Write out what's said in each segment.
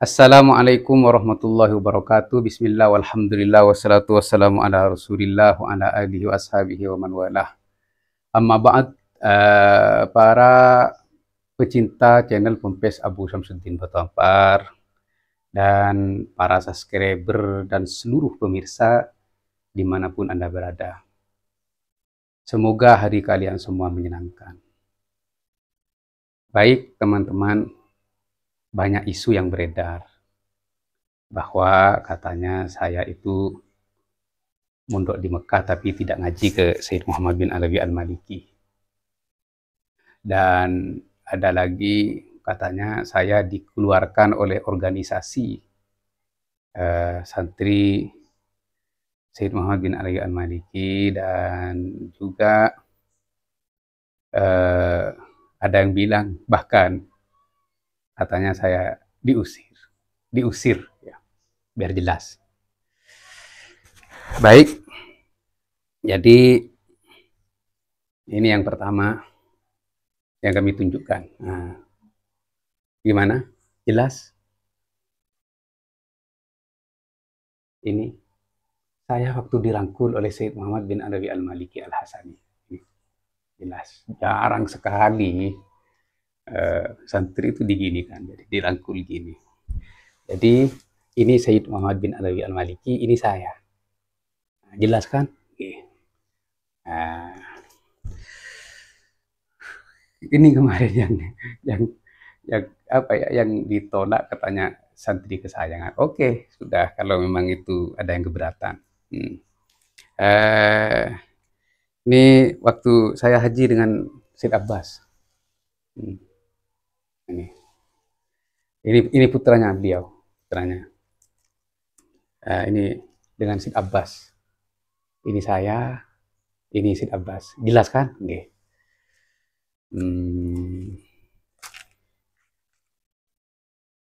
Assalamualaikum warahmatullahi wabarakatuh. Bismillah walhamdulillah wassalatu wassalamu ala Rasulillah wa ala alihi wa ashabihi wa man walah. Amma ba'd, para pecinta channel Pempes Abu Syamsuddin Batu Ampar dan para subscriber dan seluruh pemirsa dimanapun Anda berada. Semoga hari kalian semua menyenangkan. Baik teman-teman, banyak isu yang beredar bahwa katanya saya itu mondok di Mekah tapi tidak ngaji ke Sayyid Muhammad bin Alawi Al-Maliki. Dan ada lagi katanya saya dikeluarkan oleh organisasi santri Sayyid Muhammad bin Alawi Al-Maliki, dan juga ada yang bilang bahkan katanya saya diusir ya, biar jelas. Baik, jadi ini yang pertama yang kami tunjukkan. Nah, gimana? Jelas? Ini saya waktu dirangkul oleh Sayyid Muhammad bin Alawi Al-Maliki Al-Hasani. Jelas, jarang sekali santri itu diginikan, jadi dirangkul gini. Jadi ini Sayyid Muhammad bin Alawi Al-Maliki, ini saya. Nah, jelas kan? Nah, ini kemarin yang apa ya, yang ditolak katanya santri kesayangan. Oke, sudah, kalau memang itu ada yang keberatan. Ini waktu saya haji dengan Syed Abbas. Ini putranya beliau, putranya. Ini dengan Syed Abbas. Ini saya, ini Syed Abbas. Jelas kan? Okay.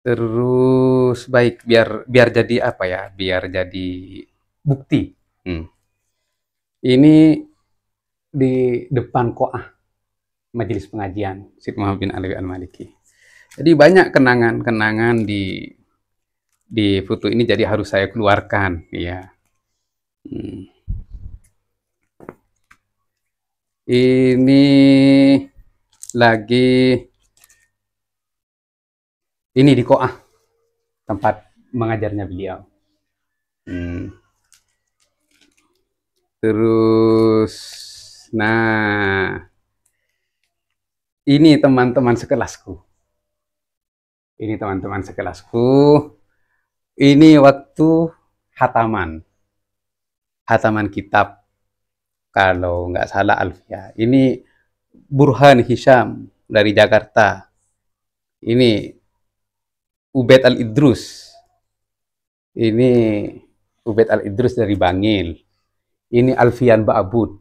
Terus baik, biar jadi apa ya? Biar jadi bukti. Ini di depan Qoah Majelis Pengajian Syed Muhammad bin Alawi Al-Maliki. Jadi banyak kenangan-kenangan di foto ini, jadi harus saya keluarkan ya. Ini lagi ini di Qoah, tempat mengajarnya beliau. Terus, nah, ini teman-teman sekelasku. Ini teman-teman sekelasku. Ini waktu hataman kitab, kalau nggak salah Alfiyah. Ini Burhan Hisham dari Jakarta. Ini Ubaid Al-Idrus. Ini Ubaid Al-Idrus dari Bangil. Ini Alfian Ba'abud.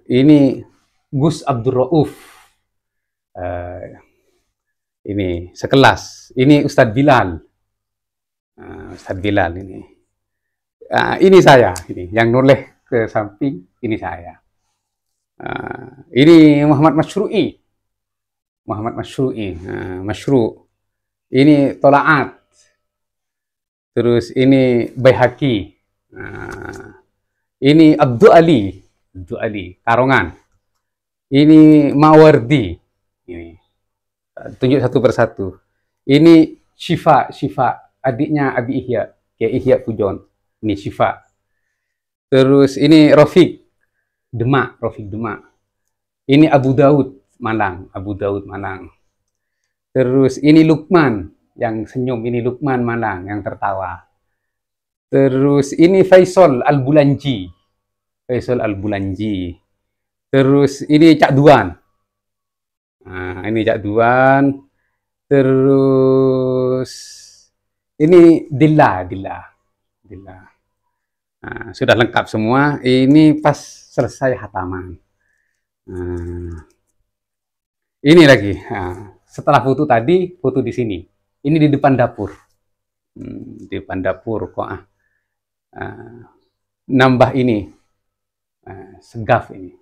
Ini Gus Abdul Rauf. Ini sekelas. Ini Ustadz Bilal. Ustadz Bilal ini. Ini saya, ini yang noleh ke samping, ini saya. Ini Muhammad Masyru'i. Masyru'. Ini Tola'at. Terus ini Baihaqi. Ini Abdul Ali, Karongan. Ini Mawardi. Ini. Tunjuk satu persatu. Ini Syifa, adiknya Abi Ihya, kayak Ihya Pujon. Ini Syifa. Terus ini Rafiq Demak. Ini Abu Daud Malang. Terus ini Lukman yang senyum, ini Lukman Malang yang tertawa. Terus ini Faisal Al-Bulanji. Terus ini Cak Duan. Ini Cak Duan. Terus ini Dilla. Sudah lengkap semua. Ini pas selesai hataman. Ini lagi. Setelah foto tadi, foto di sini. Ini di depan dapur. Di depan dapur kok. Nambah ini. Segaf ini.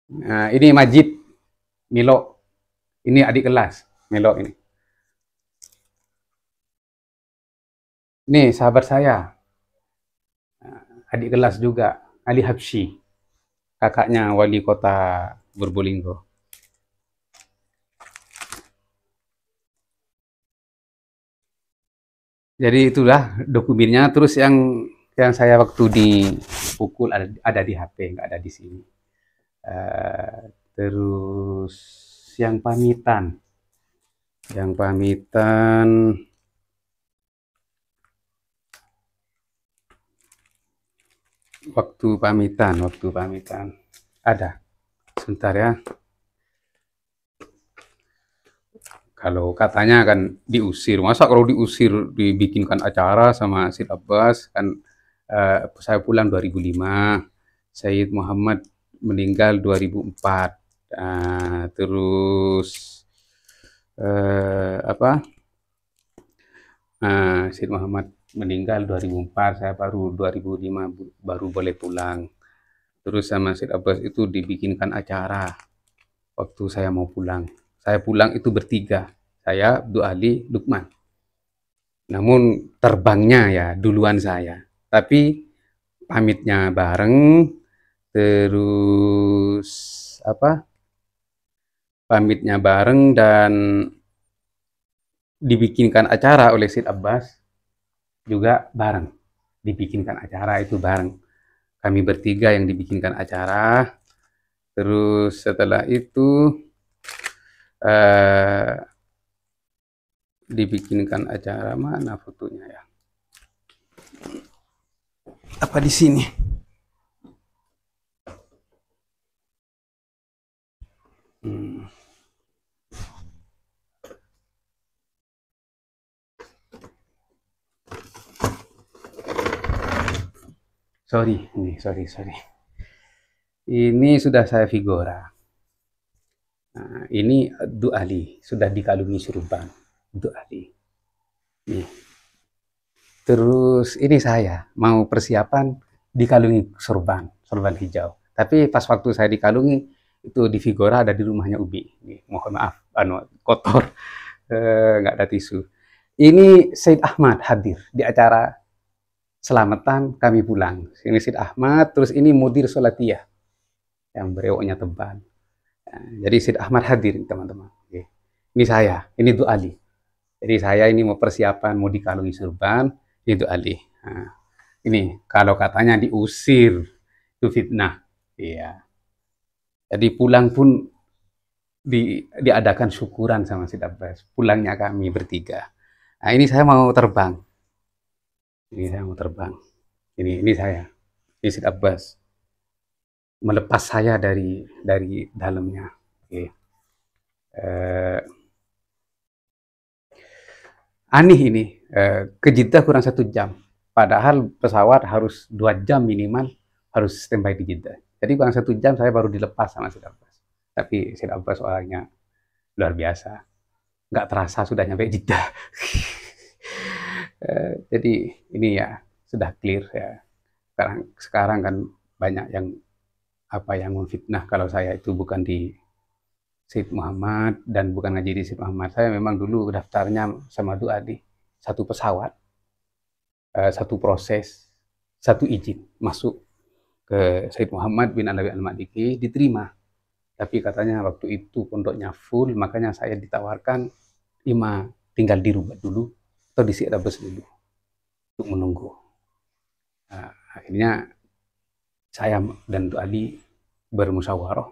Nah, ini Majid, Milo. Ini adik kelas, Melo ini. Ini sahabat saya, adik kelas juga, Ali Habsyi, kakaknya wali kota Probolinggo. Jadi itulah dokumennya. Terus yang saya waktu dipukul ada di HP, nggak ada di sini. Terus yang pamitan waktu pamitan ada. Sebentar ya. Kalau katanya kan diusir, masa kalau diusir dibikinkan acara sama Syed Abbas kan. Saya pulang 2005, Sayyid Muhammad meninggal 2004. Terus apa? Syed Muhammad meninggal 2004, saya baru 2005 baru boleh pulang. Terus sama Syed Abbas itu dibikinkan acara waktu saya mau pulang. Saya pulang itu bertiga, saya, Abdul Ali, Lukman. Namun terbangnya ya duluan saya, tapi pamitnya bareng, terus apa? Pamitnya bareng dan dibikinkan acara oleh Syed Abbas juga bareng. Dibikinkan acara itu bareng. Kami bertiga yang dibikinkan acara. Terus setelah itu dibikinkan acara, mana fotonya ya? Apa di sini? Sorry. Ini sudah saya figura. Nah, ini Abdul Ali, sudah dikalungi surban. Abdul Ali. Nih. Terus ini saya mau persiapan dikalungi sorban hijau. Tapi pas waktu saya dikalungi itu di figura ada di rumahnya Ubi. Nih, mohon maaf, kotor, nggak ada tisu. Ini Said Ahmad hadir di acara selamatan kami pulang. Ini Said Ahmad, terus ini Mudir Solatiyah yang berewoknya tebal. Nah, jadi Said Ahmad hadir, teman-teman. Ini saya, ini Du Ali. Jadi saya ini mau persiapan mau dikalungi surban, itu Ali. Nah, ini kalau katanya diusir, itu fitnah. Iya. Jadi pulang pun diadakan syukuran sama Syed Abbas. Pulangnya kami bertiga. Nah, ini saya mau terbang. Ini saya. Ini Syed Abbas. Melepas saya dari dalamnya. Oke. Aneh ini, ke Jeddah kurang 1 jam. Padahal pesawat harus 2 jam minimal, harus standby di Jeddah. Jadi kurang 1 jam saya baru dilepas sama Syed Abbas. Tapi Syed Abbas orangnya luar biasa. Nggak terasa sudah nyampe Jeddah. Jadi ini ya sudah clear ya. Sekarang kan banyak yang memfitnah kalau saya itu bukan di Syed Muhammad dan bukan ngaji di Syed Muhammad. Saya memang dulu daftarnya sama Du Adi, satu pesawat, satu proses, satu izin masuk ke Syed Muhammad bin Alawi Al-Maliki, diterima. Tapi katanya waktu itu pondoknya full, makanya saya ditawarkan tinggal di Rubat dulu atau di Syed Abbas dulu untuk menunggu. Akhirnya saya dan Du Ali bermusyawarah.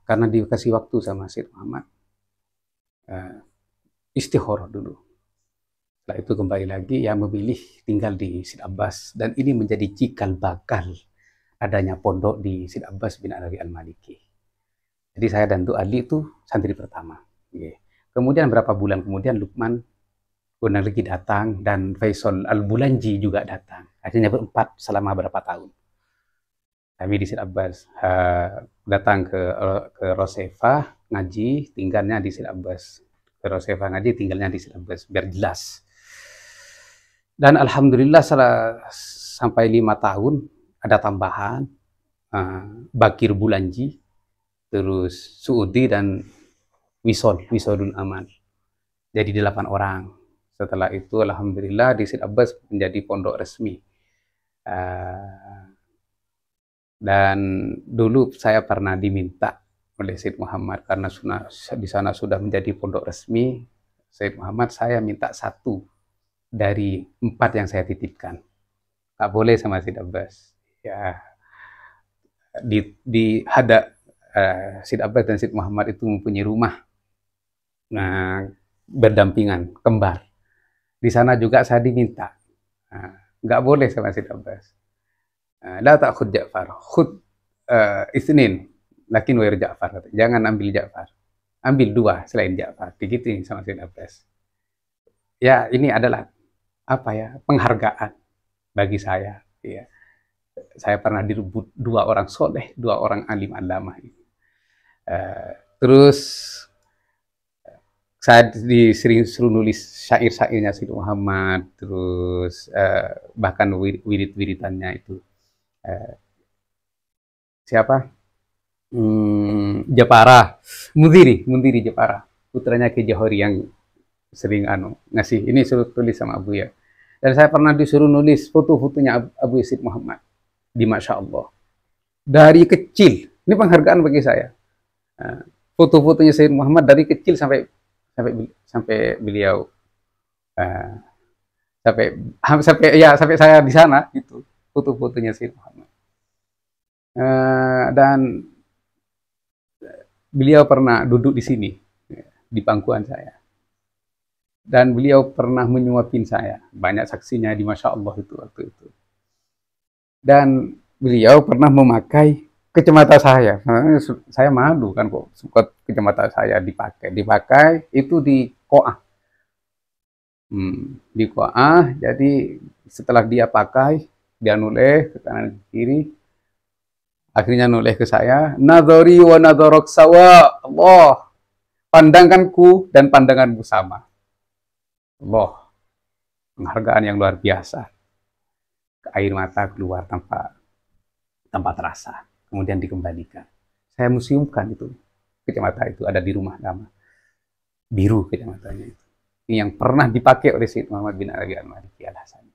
Karena dikasih waktu sama Syed Muhammad, istikharah dulu. Setelah itu kembali lagi, ya memilih tinggal di Syed Abbas. Dan ini menjadi cikal bakal adanya pondok di Syed Abbas bin Alawi Al-Maliki. Jadi saya dan Du Ali itu santri pertama. Kemudian berapa bulan kemudian Lukman lagi datang dan Faisal Al-Bulanji juga datang. Akhirnya berempat selama berapa tahun. Kami di Syed Abbas datang ke Rosefa ngaji, tinggalnya di Syed Abbas. Ke Rosefa ngaji, tinggalnya di Syed Abbas, biar jelas. Dan alhamdulillah sampai 5 tahun ada tambahan. Bakir Bulanji, terus Suudi dan Wisodul Aman. Jadi 8 orang. Setelah itu alhamdulillah di Syed Abbas menjadi pondok resmi. Dan dulu saya pernah diminta oleh Syed Muhammad, karena di sana sudah menjadi pondok resmi. Syed Muhammad, saya minta 1 dari 4 yang saya titipkan. Tak boleh sama Syed Abbas. Ya, di hadap Syed Abbas dan Syed Muhammad itu mempunyai rumah berdampingan, kembar. Di sana juga saya diminta, nggak boleh sama Syed Abbas. La ta'khud Ja'far, khud Isnin, lakin wair Ja'far. Jangan ambil Ja'far, ambil 2 selain Ja'far. Digituin sama Syed Abbas. Ya, ini adalah penghargaan bagi saya. Ya. Saya pernah direbut 2 orang soleh, 2 orang alim alama. Terus saya sering suruh nulis syair-syairnya Syed Muhammad, terus bahkan wirid-wiridannya itu. Siapa? Japara, Mundiri Japara, putranya Ki Johori yang sering ngasih ini, suruh tulis sama Abu ya. Dan saya pernah disuruh nulis foto-fotonya Abu Syed Muhammad di Masya Allah. Dari kecil, ini penghargaan bagi saya. Foto-fotonya Syed Muhammad dari kecil sampai beliau sampai saya di sana, itu foto-fotonya Syed Muhammad. Dan beliau pernah duduk di sini di pangkuan saya, dan beliau pernah menyuapin saya, banyak saksinya di Masya Allah itu waktu itu. Dan beliau pernah memakai kacamata saya. Saya malu kan kok suka kacamata saya dipakai itu di Koah. Di Koah. Jadi setelah dia pakai, dia noleh ke kanan ke kiri. Akhirnya noleh ke saya, nadhari wa nadharok sawa. Allah, pandanganku dan pandanganmu sama. Allah, penghargaan yang luar biasa. Air mata keluar tanpa terasa. Kemudian dikembalikan. Saya museumkan itu. Kacamata itu ada di rumah lama. Biru kacamatanya itu. Ini yang pernah dipakai oleh Syed Muhammad bin Ali Al-Maliki Al-Hasani.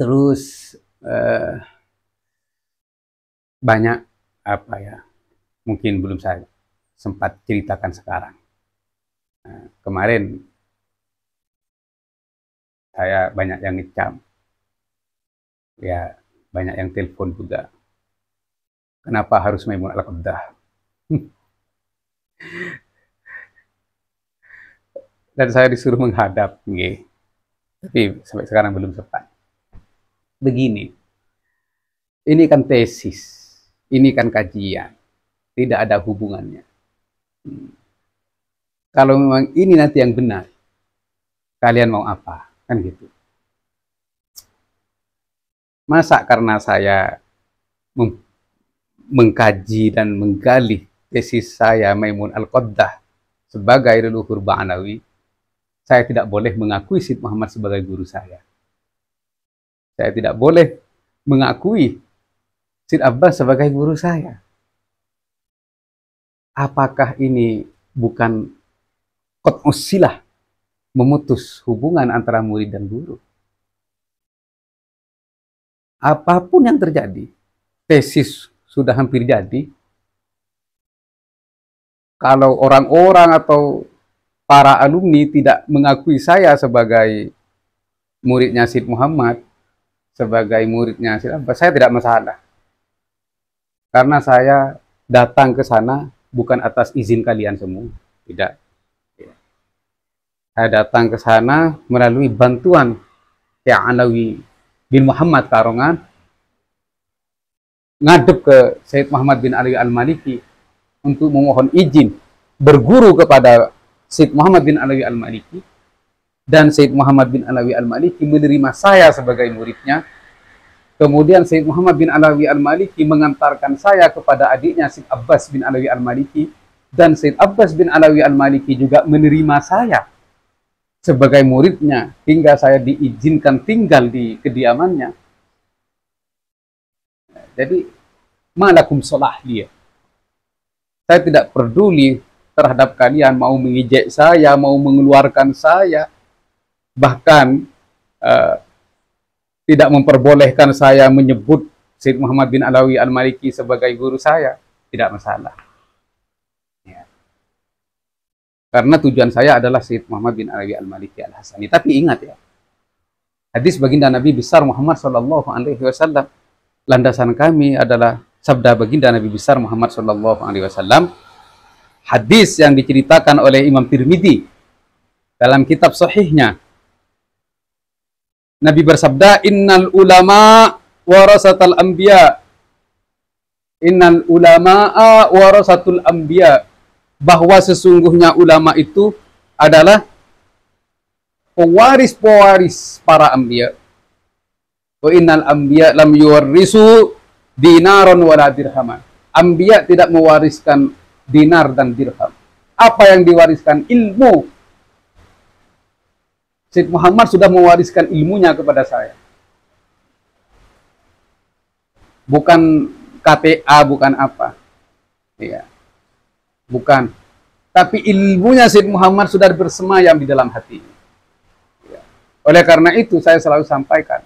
Terus banyak mungkin belum saya sempat ceritakan sekarang. Kemarin saya banyak yang ngecam, ya banyak yang telepon juga. Kenapa harus Maimun Al-Qaddah? Dan saya disuruh menghadap, tapi sampai sekarang belum sempat. Begini, ini kan tesis, ini kan kajian, tidak ada hubungannya. Kalau memang ini nanti yang benar, kalian mau apa? Kan gitu. Masa karena saya mengkaji dan menggali tesis saya Maimun Al-Qaddah sebagai leluhur Ba'alawi, saya tidak boleh mengakui Syed Muhammad sebagai guru saya. Saya tidak boleh mengakui Syed Abbas sebagai guru saya. Apakah ini bukan qat'us silah, memutus hubungan antara murid dan guru? Apapun yang terjadi, tesis sudah hampir jadi. Kalau orang-orang atau para alumni tidak mengakui saya sebagai muridnya Syed Muhammad, sebagai muridnya Syed Abbas, saya tidak masalah. Karena saya datang ke sana bukan atas izin kalian semua, tidak. Saya datang ke sana melalui bantuan Syekh Alawi bin Muhammad Karongan, ngadep ke Syed Muhammad bin Ali Al-Maliki untuk memohon izin berguru kepada Syed Muhammad bin Alawi Al-Maliki, dan Syed Muhammad bin Alawi Al-Maliki menerima saya sebagai muridnya. Kemudian Syed Muhammad bin Alawi Al-Maliki mengantarkan saya kepada adiknya Syed Abbas bin Alawi Al-Maliki, dan Syed Abbas bin Alawi Al-Maliki juga menerima saya sebagai muridnya hingga saya diizinkan tinggal di kediamannya. Jadi malakum salah dia. Saya tidak peduli terhadap kalian mau mengejek saya, mau mengeluarkan saya, bahkan tidak memperbolehkan saya menyebut Syed Muhammad bin Alawi Al-Maliki sebagai guru saya, tidak masalah. Ya. Karena tujuan saya adalah Syed Muhammad bin Alawi Al-Maliki Al-Hasani. Tapi ingat ya, hadis baginda Nabi besar Muhammad Sallallahu Alaihi Wasallam, landasan kami adalah sabda baginda Nabi besar Muhammad Sallallahu Alaihi Wasallam. Hadis yang diceritakan oleh Imam Tirmidzi dalam kitab sahihnya. Nabi bersabda, innal ulama warasatul anbiya. Innal ulama'a warasatul anbiya. Bahwa sesungguhnya ulama itu adalah pewaris-pewaris para anbiya. Wa innal anbiya lam yuwarrisu dinaron wala dirhaman. Anbiya tidak mewariskan dinar dan dirham. Apa yang diwariskan? Ilmu. Syed Muhammad sudah mewariskan ilmunya kepada saya. Bukan KTA, bukan apa. Ya. Bukan. Tapi ilmunya Syed Muhammad sudah bersemayam di dalam hati. Ya. Oleh karena itu saya selalu sampaikan,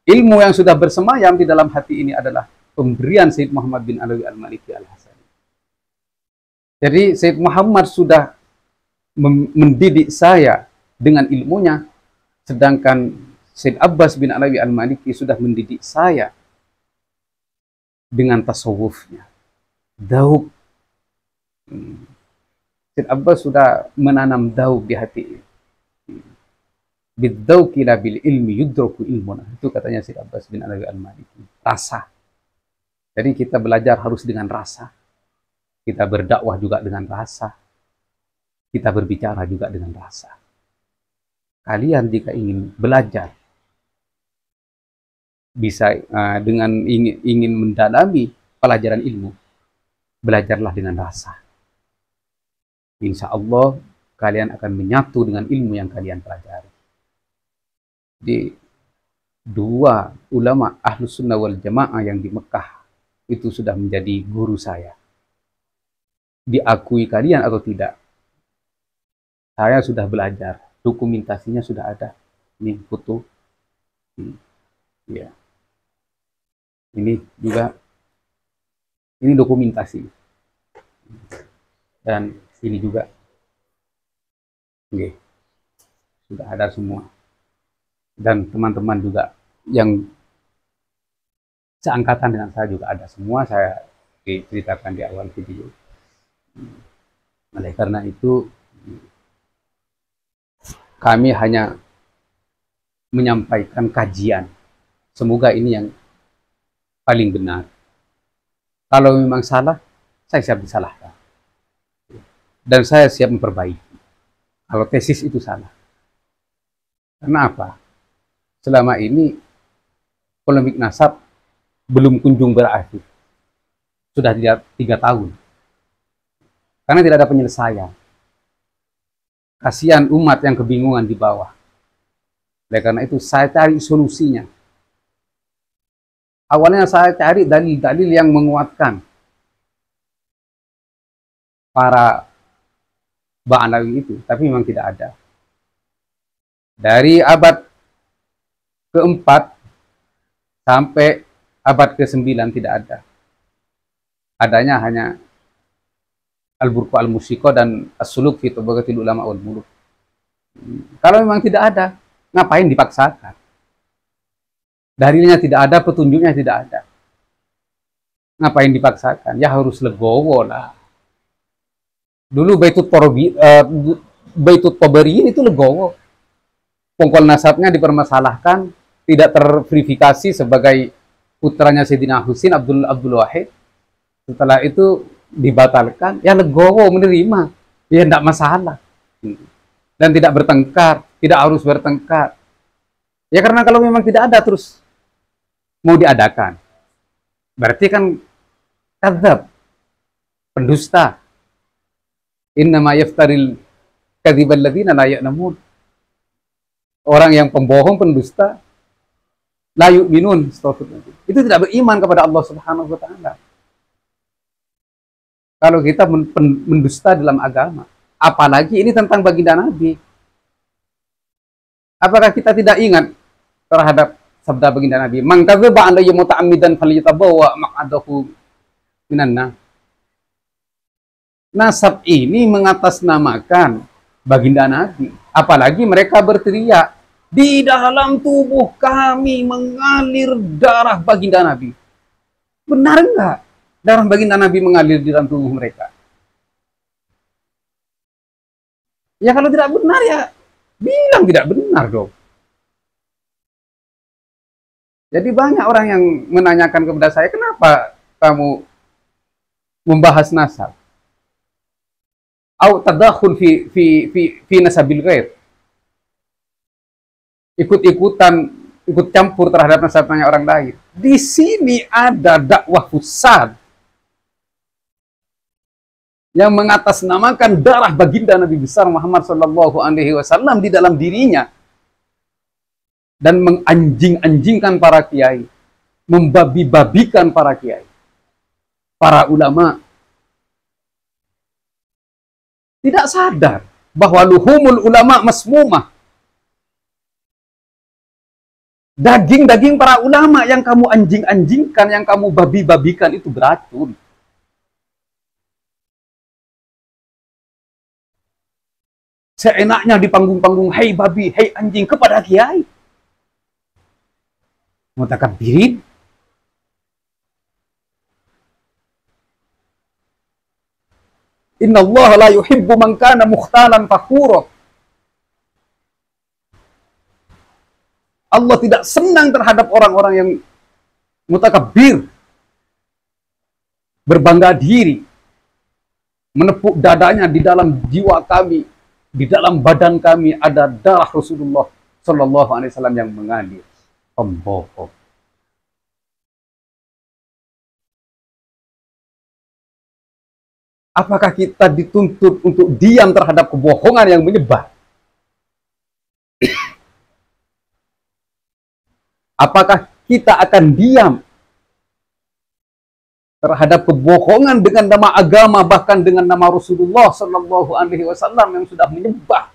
ilmu yang sudah bersemayam di dalam hati ini adalah pemberian Syed Muhammad bin Alawi Al-Maliki Al-Hasani. Jadi Syed Muhammad sudah mendidik saya dengan ilmunya, sedangkan Syed Abbas bin Alawi Al-Maliki sudah mendidik saya dengan tasawufnya. Daub. Syed Abbas sudah menanam daub di hati. Biddauki la bil ilmi yudraku ilmuna. Itu katanya Syed Abbas bin Alawi Al-Maliki. Rasa. Jadi kita belajar harus dengan rasa. Kita berdakwah juga dengan rasa. Kita berbicara juga dengan rasa. Kalian jika ingin belajar, bisa dengan ingin mendalami pelajaran ilmu, belajarlah dengan rasa. Insya Allah kalian akan menyatu dengan ilmu yang kalian pelajari. Di dua ulama Ahlus Sunnah wal Jamaah yang di Mekah itu sudah menjadi guru saya. Diakui kalian atau tidak, saya sudah belajar, dokumentasinya sudah ada. Ini foto, ya, ini juga, ini dokumentasi, dan ini juga, oke, sudah ada semua. Dan teman-teman juga yang seangkatan dengan saya juga ada semua, saya diceritakan di awal video. Oleh karena itu kami hanya menyampaikan kajian. Semoga ini yang paling benar. Kalau memang salah, saya siap disalahkan. Dan saya siap memperbaiki. Kalau tesis itu salah. Karena apa? Selama ini polemik nasab belum kunjung berakhir. Sudah 3 tahun. Karena tidak ada penyelesaian. Kasihan umat yang kebingungan di bawah. Oleh karena itu saya cari solusinya. Awalnya saya cari dalil-dalil yang menguatkan para Ba'alawi itu, tapi memang tidak ada. Dari abad ke-4 sampai abad ke-9 tidak ada. Adanya hanya Al-Burqa Al-Musiqa dan As-Suluk fi Tabaqatil Ulama wal Muluk. Kalau memang tidak ada, ngapain dipaksakan? Dalilnya tidak ada, petunjuknya tidak ada. Ngapain dipaksakan? Ya harus legowo lah. Dulu Baitut Tabariin itu legowo. Pongkol nasabnya dipermasalahkan, tidak terverifikasi sebagai putranya Sayyidina Husin Abdul Wahid. Setelah itu dibatalkan, ya legowo menerima, ya tidak masalah. Dan tidak bertengkar, tidak harus bertengkar. Ya karena kalau memang tidak ada terus mau diadakan, berarti kan kadzab, pendusta. Innama yaftaril kadzibal ladzina la ya'lamun. Orang yang pembohong, pendusta, la yu'minun, itu tidak beriman kepada Allah Subhanahu wa taala. Kalau kita mendusta dalam agama, apalagi ini tentang baginda Nabi. Apakah kita tidak ingat terhadap sabda baginda Nabi, "Man kadzdzaba alayya muta'ammidan falyatabawwa maq'adahu minan nar." Nasab ini mengatasnamakan baginda Nabi, apalagi mereka berteriak, "Di dalam tubuh kami mengalir darah baginda Nabi." Benar enggak darah baginda Nabi mengalir di dalam tubuh mereka? Ya kalau tidak benar ya bilang tidak benar dong. Jadi banyak orang yang menanyakan kepada saya, kenapa kamu membahas nasab? Au tadakhul fi nasabil ghair. Ikut campur terhadap nasabnya orang lain. Di sini ada dakwah fusad yang mengatasnamakan darah baginda Nabi besar Muhammad sallallahu alaihi wasallam di dalam dirinya dan menganjing-anjingkan para kiai, membabi-babikan para kiai, para ulama. Tidak sadar bahwa luhumul ulama masmumah. Daging-daging para ulama yang kamu anjing-anjingkan, yang kamu babi-babikan itu beracun. Seenaknya di panggung-panggung, "Hei babi, hei anjing," kepada kiai. Mutakabbirin. Inna Allah la yuhibbu man kana mukhtalan fakhura. Allah tidak senang terhadap orang-orang yang mutakabbir, berbangga diri, menepuk dadanya. Di dalam jiwa kami, di dalam badan kami ada darah Rasulullah sallallahu alaihi wasallam yang mengalir. Pembohong. Apakah kita dituntut untuk diam terhadap kebohongan yang menyebar? Apakah kita akan diam terhadap kebohongan dengan nama agama, bahkan dengan nama Rasulullah Sallallahu Alaihi Wasallam yang sudah menyebar,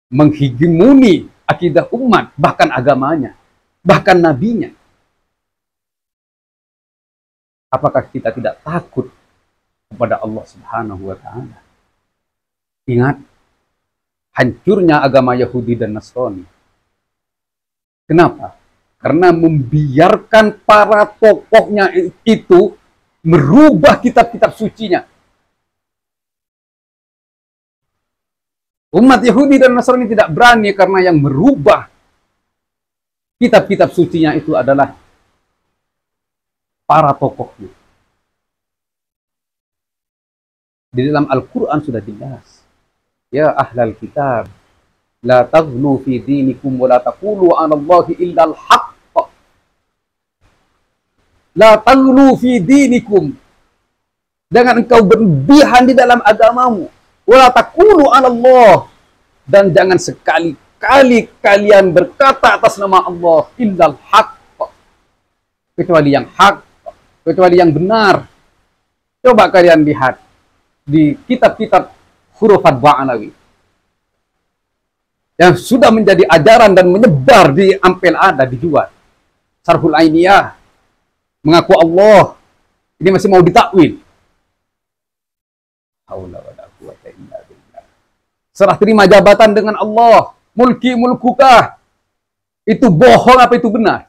menghegemoni akidah umat, bahkan agamanya, bahkan nabinya? Apakah kita tidak takut kepada Allah Subhanahu wa taala? Ingat hancurnya agama Yahudi dan Nasrani. Kenapa? Karena membiarkan para tokohnya itu merubah kitab-kitab sucinya. Umat Yahudi dan Nasrani tidak berani karena yang merubah kitab-kitab sucinya itu adalah para tokohnya. Di dalam Al-Quran sudah jelas. Ya ahlal kitab, la taghlu fi dinikum wa la taqulu 'ala Allahi illa al-haqq. La taghlu fi dinikum. Jangan engkau berlebihan di dalam agamamu. Wa la taqulu 'ala Allah. Dan jangan sekali-kali kalian berkata atas nama Allah illa al-haqq. Kecuali yang hak, kecuali yang benar. Coba kalian lihat di kitab-kitab hurufat Ba'alawi yang sudah menjadi ajaran dan menyebar di Ampel ada dijual. Sarhul Ainiyah mengaku Allah, ini masih mau ditakwil. Haula wala quwwata illa billah. Serah terima jabatan dengan Allah, mulki mulkukah. Itu bohong apa itu benar?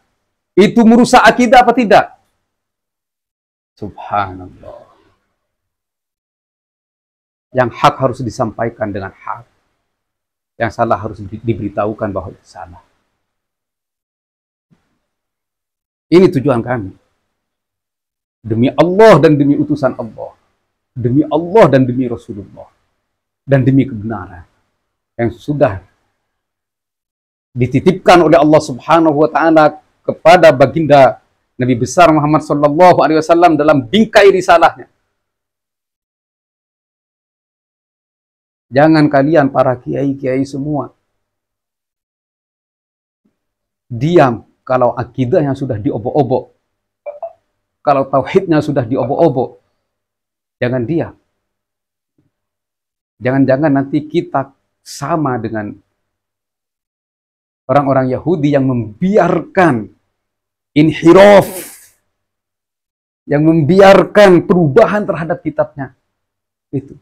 Itu merusak akidah apa tidak? Subhanallah. Yang hak harus disampaikan dengan hak. Yang salah harus diberitahukan bahwa itu salah. Ini tujuan kami. Demi Allah dan demi utusan Allah. Demi Allah dan demi Rasulullah. Dan demi kebenaran. Yang sudah dititipkan oleh Allah Subhanahu wa ta'ala kepada baginda Nabi besar Muhammad sallallahu alaihi wasallam dalam bingkai risalahnya. Jangan kalian para kiai-kiai semua Diam kalau akidahnya sudah diobok-obok. Kalau tauhidnya sudah diobok-obok. Jangan diam. Jangan-jangan nanti kita sama dengan orang-orang Yahudi yang membiarkan inhiraf, yang membiarkan perubahan terhadap kitabnya. Itu.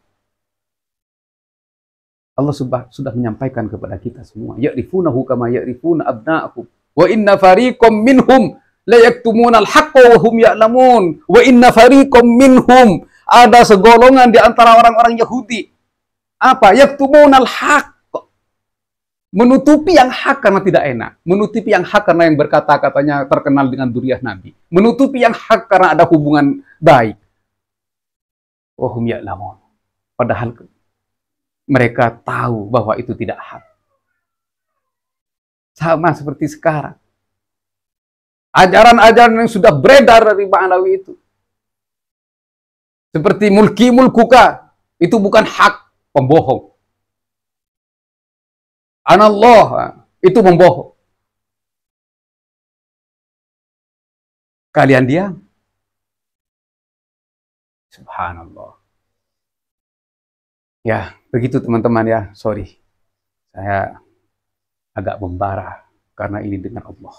Allah sudah menyampaikan kepada kita semua. Ya'rifunahu kama ya'rifuna abna'ahum. Wa inna fariqam minhum la yaktumuna al-haqqa wa hum ya'lamun. Wa inna fariqam minhum, ada segolongan di antara orang-orang Yahudi. Apa? Yaktumuna al-haqq. Menutupi yang hak karena tidak enak. Menutupi yang hak karena yang berkata-katanya terkenal dengan dzurriyyah Nabi. Menutupi yang hak karena ada hubungan baik. Wa hum ya'lamun. Padahal mereka tahu bahwa itu tidak hak. Sama seperti sekarang. Ajaran-ajaran yang sudah beredar dari Ba'alawi itu. Seperti mulki mulkuka. Itu bukan hak, pembohong. Anallah, itu membohong. Kalian diam. Subhanallah. Ya, begitu teman-teman ya. Sorry. Saya agak membara karena ini dengan Allah.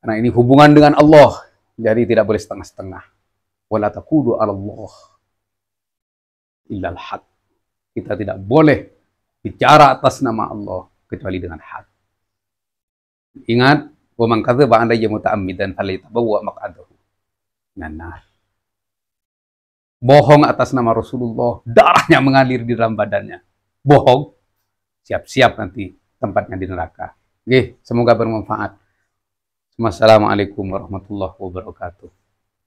Karena ini hubungan dengan Allah. Jadi tidak boleh setengah-setengah. Wala taqulu 'ala Allah illal haq. Kita tidak boleh bicara atas nama Allah kecuali dengan hak. Ingat, wa man kadzdzaba 'alayya muta'ammidan falyatabawwa maq'adahu minan nar. Bohong atas nama Rasulullah, darahnya mengalir di dalam badannya. Bohong, siap-siap nanti tempatnya di neraka. Oke, semoga bermanfaat. Wassalamualaikum warahmatullahi wabarakatuh.